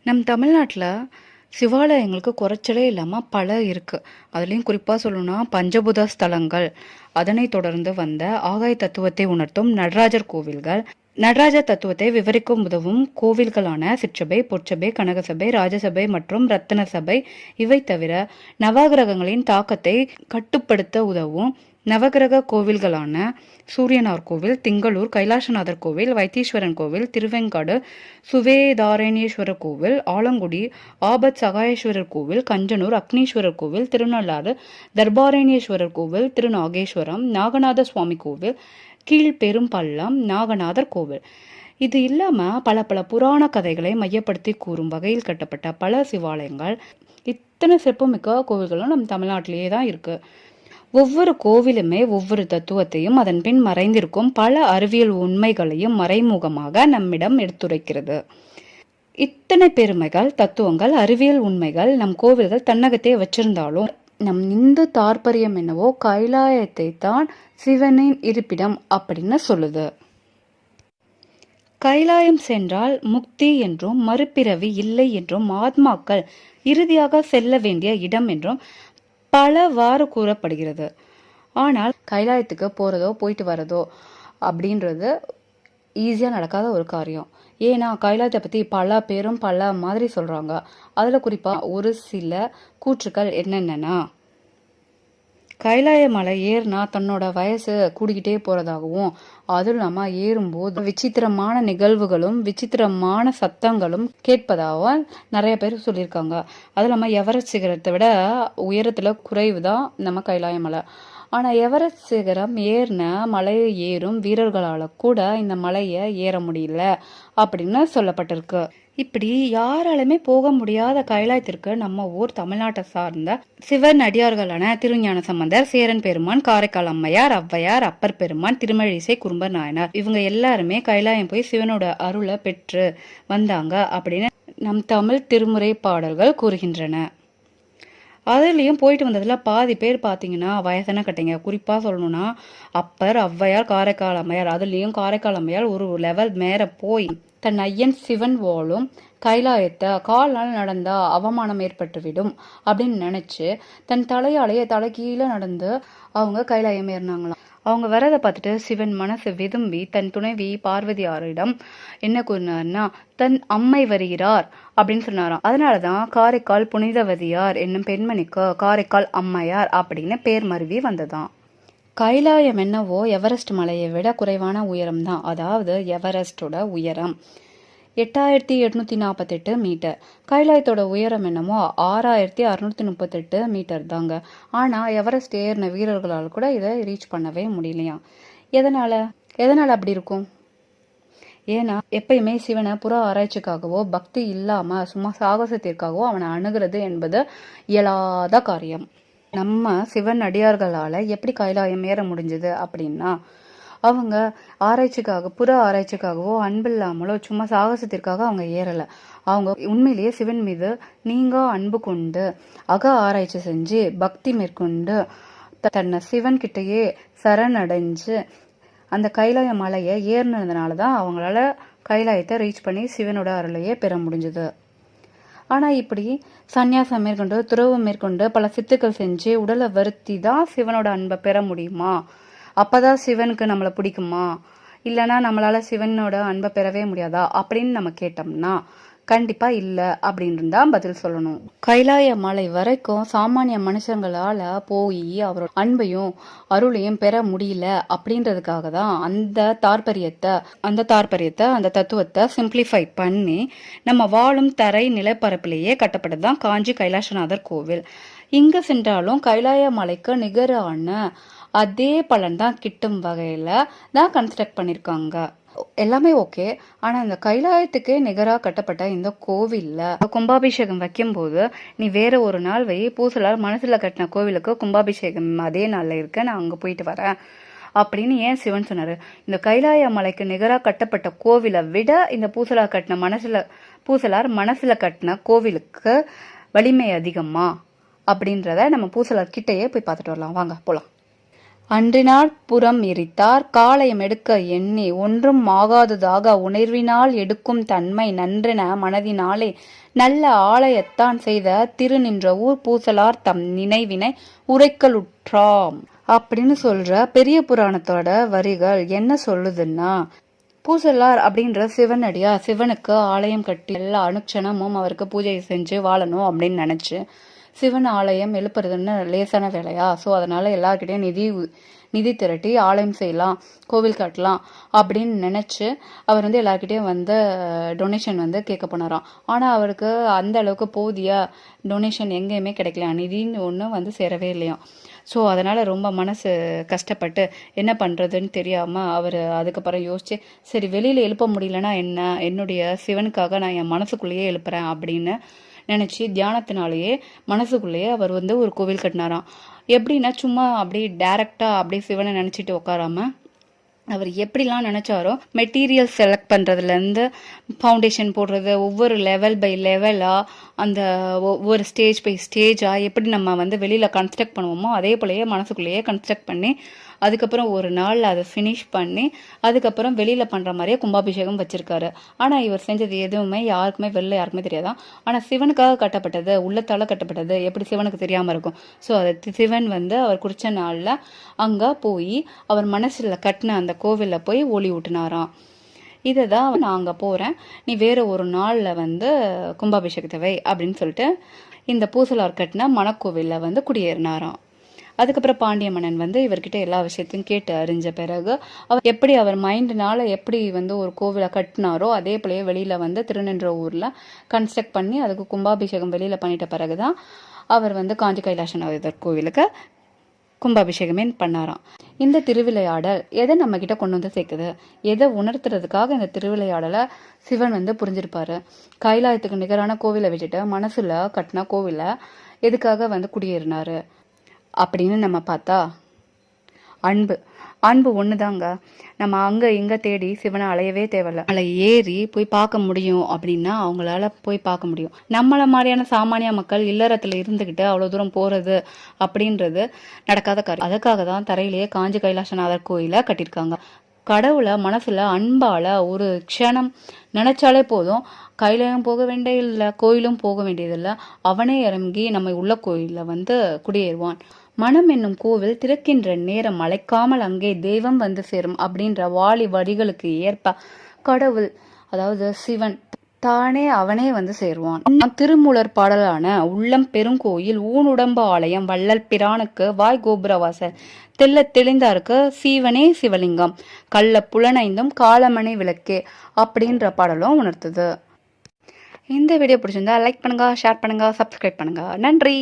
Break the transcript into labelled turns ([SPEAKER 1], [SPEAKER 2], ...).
[SPEAKER 1] நம் தமிழ்நாட்டில் சிவாலயங்களுக்கு குறைச்சலே இல்லாமல் பல இருக்குது. அதுலேயும் குறிப்பாக சொல்லணும்னா பஞ்சபூத ஸ்தலங்கள், அதனைத் தொடர்ந்து வந்த ஆகாய தத்துவத்தை உணர்த்தும் நடராஜர் கோவில்கள், நடராஜர் தத்துவத்தை விவரிக்கும் உதவும் கோவில்களான சிற்றசபை, பொற்சபை, கனகசபை, ராஜசபை மற்றும் ரத்தின சபை. இவை தவிர நவகிரகங்களின் தாக்கத்தை கட்டுப்படுத்த உதவும் நவகிரக கோவில்களான சூரியனார் கோவில், திங்களூர் கைலாசநாதர் கோவில், வைத்தீஸ்வரன் கோவில், திருவெங்காடு சுவேதாரண்யேஸ்வரர் கோவில், ஆலங்குடி ஆபத் சகாயேஸ்வரர் கோவில், கஞ்சனூர் அக்னீஸ்வரர் கோவில், திருநள்ளாறு தர்பாரண்யேஸ்வரர் கோவில், திருநாகேஸ்வரம் நாகநாத சுவாமி கோவில், கீழ்பெரும்பள்ளம் நாகநாதர் கோவில். இது இல்லாமல் பல பல புராண கதைகளை மையப்படுத்தி கூறும் வகையில் கட்டப்பட்ட பல சிவாலயங்கள், இத்தனை சிறப்புமிக்க கோவில்களும் நம் தமிழ்நாட்டிலேயே தான் இருக்கு. ஒவ்வொரு கோவிலுமே ஒவ்வொரு தத்துவத்தையும் அதன் பின் மறைந்திருக்கும் பல அறிவியல் உண்மைகளையும் மறைமுகமாக நம்மிடம் எடுத்துரைக்கிறது. இத்தனை பெருமைகள், தத்துவங்கள், அறிவியல் உண்மைகள் நம் கோவில்கள் தன்னகத்தே வச்சிருந்தாலும் நம் இந்து தாற்பயம் என்னவோ கைலாயத்தை தான் சிவனின் இருப்பிடம் அப்படின்னு சொல்லுது. கைலாயம் சென்றால் முக்தி என்றும் மறுபிறவி இல்லை என்றும் ஆத்மாக்கள் இறுதியாக செல்ல வேண்டிய இடம் என்றும் பலவாறு கூறப்படுகிறது. ஆனால் கைலாயத்துக்கு போகிறதோ போயிட்டு வரதோ அப்படின்றது ஈஸியாக நடக்காத ஒரு காரியம். ஏன்னா கைலாயத்தை பற்றி பல பேரும் பல மாதிரி சொல்கிறாங்க. அதில் குறிப்பாக ஒரு சில கூற்றுக்கள் என்னென்னா, கைலாய மலை ஏறினா தன்னோட வயசு கூடிக்கிட்டே போகிறதாகவும், அதுவும் இல்லாமல் ஏறும்போது விசித்திரமான நிகழ்வுகளும் விசித்திரமான சத்தங்களும் கேட்பதாகவும் நிறைய பேர் சொல்லியிருக்காங்க. அதுவும் இல்லாமல் எவரெஸ்ட் சிகரத்தை விட உயரத்தில் குறைவு தான் நம்ம கைலாய மலை. ஆனால் எவரெஸ்ட் சிகரம் ஏறின மலையை ஏறும் வீரர்களால் கூட இந்த மலையை ஏற முடியல அப்படின்னு சொல்லப்பட்டிருக்கு. இப்படி யாராலுமே போக முடியாத கைலாயத்திற்கு நம்ம ஊர் தமிழ்நாட்டை சார்ந்த சிவன் அடியார்களான திருஞான சம்பந்தர், சேரன் பெருமான், காரைக்கால் அம்மையார், ஔவையார், அப்பர் பெருமான், திருமழிசை குறும்பர் நாயனார் இவங்க எல்லாருமே கைலாயம் போய் சிவனோட அருளை பெற்று வந்தாங்க அப்படின்னு நம் தமிழ் திருமுறை பாடல்கள் கூறுகின்றன. அதுலேயும் போயிட்டு வந்ததில் பாதி பேர் பார்த்தீங்கன்னா வயசான கட்டைங்க. குறிப்பாக சொல்லணும்னா அப்பர், ஔவையார், காரைக்கால் அம்மையார். அதுலேயும் காரைக்கால் அம்மையார் ஒரு லெவல் மேலே போய் தன் ஐயன் சிவன் வாழும் கைலாயத்தை கால்நாள் நடந்தா அவமானம் ஏற்பட்டுவிடும் அப்படின்னு நினச்சி தன் தலையாலேயே தலைகீழே நடந்து அவங்க கைலாயம் ஏறினாங்களாம். அவங்க வரதை பார்த்துட்டு சிவன் மனசு விதும்பி தன் துணைவி பார்வதியாரிடம் என்ன கூறினார்னா, தன் அம்மை வருகிறார் அப்படின்னு சொன்னாராம். அதனாலதான் காரைக்கால் புனிதவதியார் என்னும் பெண்மணிக்கு காரைக்கால் அம்மையார் அப்படின்னு பேர் மருவி வந்ததாம். கைலாயம் என்னவோ எவரெஸ்ட் மலையை விட குறைவான உயரம் தான். அதாவது எவரெஸ்டோட உயரம் 8848 மீட்டர். கைலாயத்தோட உயரம் என்னமோ 6638 மீட்டர் தாங்க. ஆனால் எவரெஸ்ட் ஏறின வீரர்களால் கூட இதை ரீச் பண்ணவே முடியலையாம். எதனால் அப்படி இருக்கும்? ஏன்னா எப்பயுமே சிவனை புற ஆராய்ச்சிக்காகவோ பக்தி இல்லாமல் சும்மா சாகசத்திற்காகவோ அவனை அணுகிறது என்பது இயலாத காரியம். நம்ம சிவன் அடியார்களால் எப்படி கைலாயம் ஏற முடிஞ்சது அப்படின்னா, அவங்க ஆராய்ச்சிக்காக புற ஆராய்ச்சிக்காகவோ அன்பில்லாமலோ சும்மா சாகசத்திற்காக அவங்க ஏறலை. அவங்க உண்மையிலேயே சிவன் மீது நீங்க அன்பு கொண்டு அக ஆராய்ச்சி செஞ்சு பக்தி மேற்கொண்டு தன்னை சிவன் கிட்டேயே சரணடைஞ்சு அந்த கைலாய மலையை ஏறினதுனால தான் அவங்களால கைலாயத்தை ரீச் பண்ணி சிவனோட அருளையே பெற முடிஞ்சது. ஆனால் இப்படி சந்நியாசம் மேற்கொண்டு துறவு மேற்கொண்டு பல சித்துக்கள் செஞ்சு உடலை வருத்தி தான் சிவனோட அன்பை பெற முடியுமா? அப்போதான் சிவனுக்கு நம்மளை பிடிக்குமா? இல்லைன்னா நம்மளால சிவனோட அன்பை பெறவே முடியாதா அப்படின்னு நம்ம கேட்டோம்னா கண்டிப்பா இல்லை அப்படின்னு தான் பதில் சொல்லணும். கைலாய மலை வரைக்கும் சாமானிய மனுஷங்களால போய் அவரோட அன்பையும் அருளையும் பெற முடியல அப்படின்றதுக்காக தான் அந்த தாற்பயத்தை அந்த தத்துவத்தை சிம்பிளிஃபை பண்ணி நம்ம வாழும் தரை நிலப்பரப்பிலேயே கட்டப்பட்டதுதான் காஞ்சி கைலாசநாதர் கோவில். இங்க சென்றாலும் கைலாய மலைக்கு நிகரான அதே பலன் தான் கிட்டும் வகையில தான் கன்ஸ்ட்ரக்ட் பண்ணிருக்காங்க. எல்லாமே ஓகே. ஆனா இந்த கைலாயத்துக்கே நிகராக கட்டப்பட்ட இந்த கோவில்ல கும்பாபிஷேகம் வைக்கும் போது நீ வேற ஒரு நாள் பூசலார் மனசுல கட்டின கோவிலுக்கு கும்பாபிஷேகம் அதே நாள்ல இருக்கு, நான் அங்க போயிட்டு வரேன் அப்படின்னு ஏன் சிவன் சொன்னாரு? இந்த கைலாய மலைக்கு நிகராக கட்டப்பட்ட கோவிலை விட இந்த பூசலார் மனசுல கட்டின கோவிலுக்கு வலிமை அதிகமா அப்படின்றத நம்ம பூசலார் கிட்டையே போய் பார்த்துட்டு வரலாம். வாங்க போலாம். அன்றினார் புறம் எரித்தார் காளையம் எடுக்க எண்ணி ஒன்றும் ஆகாததாக உணர்வினால் எடுக்கும் தன்மை நன்றென மனதினாலே நல்ல ஆலயத்தான் செய்த திரு நின்ற ஊர் பூசலார் தம் நினைவினை உரைக்கலுற்றாம் அப்படின்னு சொல்ற பெரிய புராணத்தோட வரிகள் என்ன சொல்லுதுன்னா, பூசலார் அப்படின்ற சிவனடியா சிவனுக்கு ஆலயம் கட்டி எல்லா அனுட்சணமும் அவருக்கு பூஜை செஞ்சு வாழணும் அப்படின்னு நினைச்சு சிவன் ஆலயம் எழுப்புறதுன்னு லேசான வேலையா? ஸோ அதனால எல்லாருக்கிட்டையும் நிதி திரட்டி ஆலயம் செய்யலாம், கோவில் கட்டலாம் அப்படின்னு நினச்சி அவர் வந்து எல்லாருக்கிட்டையும் வந்து டொனேஷன் வந்து கேட்க போனாராம். ஆனால் அவருக்கு அந்த அளவுக்கு போதிய டொனேஷன் எங்கேயுமே கிடைக்கலையா, நிதின்னு ஒன்றும் வந்து சேரவே இல்லையாம். ஸோ அதனால் ரொம்ப மனசு கஷ்டப்பட்டு என்ன பண்ணுறதுன்னு தெரியாமல் அவர் அதுக்கப்புறம் யோசிச்சு, சரி வெளியில் எழுப்ப முடியலன்னா என்ன, என்னுடைய சிவனுக்காக நான் என் மனசுக்குள்ளேயே எழுப்புறேன் அப்படின்னு நினச்சி தியானத்தினாலேயே மனசுக்குள்ளேயே அவர் வந்து ஒரு கோவில் கட்டினாராம். எப்படின்னா சும்மா அப்படியே டைரக்டாக அப்படியே சிவனை நினச்சிட்டு உட்காராம அவர் எப்படிலாம் நினச்சாரோ மெட்டீரியல் செலக்ட் பண்ணுறதுலேருந்து ஃபவுண்டேஷன் போடுறது, ஒவ்வொரு லெவல் பை லெவலாக அந்த ஒவ்வொரு ஸ்டேஜ் பை ஸ்டேஜாக எப்படி நம்ம வந்து வெளியில் கன்ஸ்ட்ரக்ட் பண்ணுவோமோ அதே போலயே மனசுக்குள்ளேயே கன்ஸ்ட்ரக்ட் பண்ணி அதுக்கப்புறம் ஒரு நாளில் அதை ஃபினிஷ் பண்ணி அதுக்கப்புறம் வெளியில் பண்ணுற மாதிரியே கும்பாபிஷேகம் வச்சுருக்காரு. ஆனால் இவர் செஞ்சது எதுவுமே யாருக்குமே வெளில யாருக்குமே தெரியாதான். ஆனால் சிவனுக்காக கட்டப்பட்டது, உள்ளத்தால் கட்டப்பட்டது, எப்படி சிவனுக்கு தெரியாமல் இருக்கும்? ஸோ அதை சிவன் வந்து அவர் குறித்த நாளில் அங்கே போய் அவர் மனசில் கட்டின அந்த கோவிலில் போய் ஒளி ஊட்டினாராம். இதை தான் நான் அங்கே போகிறேன், நீ வேறு ஒரு நாளில் வந்து கும்பாபிஷேகத்தை வை அப்படின்னு சொல்லிட்டு இந்த பூசலார் கட்டின மணக்கோவிலில் வந்து குடியேறினாராம். அதுக்கப்புறம் பாண்டிய மன்னன் வந்து இவர்கிட்ட எல்லா விஷயத்தையும் கேட்டு அறிஞ்ச பிறகு அவர் எப்படி அவர் மைண்டுனால எப்படி வந்து ஒரு கோவிலை கட்டினாரோ அதே போலயே வெளியில் வந்து திருநின்ற ஊரில் கன்ஸ்ட்ரக்ட் பண்ணி அதுக்கு கும்பாபிஷேகம் வெளியில் பண்ணிட்ட பிறகு தான் அவர் வந்து காஞ்சி கைலாசநாதர் கோவிலுக்கு கும்பாபிஷேகமே பண்ணாராம். இந்த திருவிளையாடல் எதை நம்ம கிட்ட கொண்டு வந்து சேர்க்குது, எதை உணர்த்துறதுக்காக இந்த திருவிளையாடலை சிவன் வந்து புரிஞ்சிருப்பாரு. கைலாயத்துக்கு நிகரான கோவிலை விட்டுட்டு மனசுல கட்டின கோவிலை எதுக்காக வந்து குடியேறினாரு அப்படின்னு நம்ம பார்த்தா, அன்பு ஒன்று தாங்க. நம்ம அங்கே இங்கே தேடி சிவனை அலையவே தேவையில்ல, மலை ஏறி போய் பார்க்க முடியும் அப்படின்னா அவங்களால போய் பார்க்க முடியும். நம்மளை மாதிரியான சாமானிய மக்கள் இல்லறத்தில் இருந்துக்கிட்டு அவ்வளோ தூரம் போகிறது அப்படின்றது நடக்காத காரியம். அதுக்காக தான் தரையிலேயே காஞ்சி கைலாசநாதர் கோயிலை கட்டியிருக்காங்க. கடவுளை மனசில் அன்பால் ஒரு க்ஷணம் நினச்சாலே போதும், கையிலையும் போக வேண்டியதில்லை, கோயிலும் போக வேண்டியதில்லை, அவனே இறங்கி நம்ம உள்ள கோயிலில் வந்து குடியேறுவான். மனம் என்னும் கோவில் திறக்கின்ற நேரம் அழைக்காமல் அங்கே தெய்வம் வந்து சேரும் அப்படின்ற வாலி வரிகளுக்கு ஏற்ப கடவுள், அதாவது சிவன் தானே அவனே வந்து சேருவான். திருமூலர் பாடலான உள்ளம் பெருங்கோயில் ஊனுடம்பு ஆலயம் வள்ளல் பிரானுக்கு வாய் கோபுரவாசல் தெல்ல தெளிந்தாருக்கு சீவனே சிவலிங்கம் கள்ள புலனைந்தும் காலமணி விளக்கே அப்படின்ற பாடலும் உணர்த்துது. இந்த வீடியோ பிடிச்சிருந்தா லைக் பண்ணுங்க, ஷேர் பண்ணுங்க, சப்ஸ்கிரைப் பண்ணுங்க. நன்றி.